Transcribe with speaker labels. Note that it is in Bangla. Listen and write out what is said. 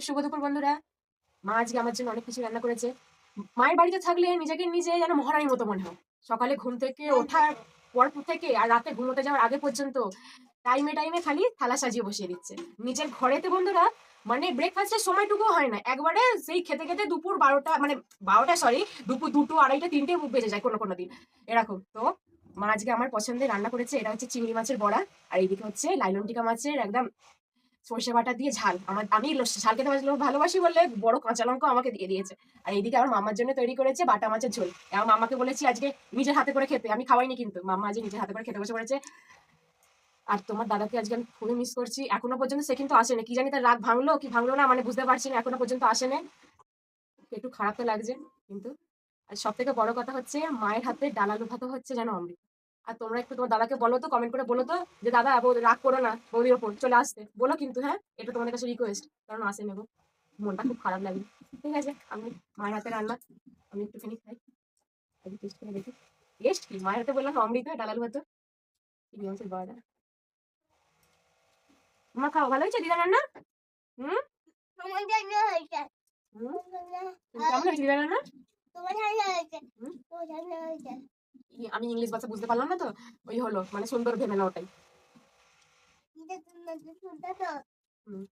Speaker 1: শুভ দুপুর বন্ধুরা। মা আজকে আমার জন্য অনেক কিছু রান্না করেছে। মায়ের বাড়িতে থাকলে নিজেকে নিজে যেন মহারানীর মতো মনে হয়। সকালে ঘুম থেকে ওঠার পর থেকে আর রাতে ঘুমোতে যাওয়ার আগে পর্যন্ত টাইমে টাইমে খালি থালা সাজিয়ে বসিয়ে দিচ্ছে। নিজের ঘরেতে বন্ধুরা মানে ব্রেকফাস্টের সময়টুকুও হয় না, একবারে সেই খেতে খেতে দুপুর 12টা, মানে 12টা সরি, দুপুর 2টো 2:30টা 3টে বেজে যায় কোনো কোনো দিন এরকম। তো মা আজকে আমার পছন্দের রান্না করেছে, এটা হচ্ছে চিংড়ি মাছের বড়া, আর এইদিকে হচ্ছে লাইলন টিকা মাছের একদম সর্ষে বাটা দিয়ে ঝাল। আমি ঝাল খেতে ভালোবাসি বলে বড় কাঁচা লঙ্কা আমাকে দিয়ে দিয়েছে। আর এইদিকে আমার মামার জন্য তৈরি করেছে বাটা মাছের ঝোল। আমার মামাকে বলেছি আজকে নিজের হাতে করে খেতে, আমি খাওয়াইনি কিন্তু মামা আজকে নিজের হাতে করে খেতে বসে পড়েছে। আর তোমার দাদাকে আজকে আমি খুবই মিস করছি, এখনো পর্যন্ত সে কিন্তু আসেনি, কি জানি তার রাগ ভাঙলো কি ভাঙলো না, মানে বুঝতে পারছি না, এখনো পর্যন্ত আসেনি। একটু খারাপ তো লাগছে কিন্তু। আর সব থেকে বড় কথা হচ্ছে মায়ের হাতে ডাল আলু ভাত হচ্ছে যেন অমৃত। আর তোমরা একটু তোমার দাদাকে বলো তো, কমেন্ট করে বলো তো যে দাদা রাগ করো না বৌদির ওপর, চলে আসতে বলো কিন্তু, হ্যাঁ এটা তোমাদের কাছে রিকোয়েস্ট, কারণ আসে নেবো, মনটা খুব খারাপ লাগে। ঠিক আছে, আমি মায়ের হাতে রান্না আমি একটুখানি খাই, আগে টেস্ট করে দেখি। টেস্ট কি, মায়ের হাতে বললাম অমৃত, ডাল আলু ভাত, বিয়ন্সের বড়া। তোমার খাওয়া ভালো হয়েছে দিদা রান্না? হুম হুম, কেমন হয়েছে দিদা রান্না? আমি ইংলিশ ভাষা বুঝতে পারলাম না তো, ওই হলো মানে সুন্দর ভেবে না ওটাই। হুম।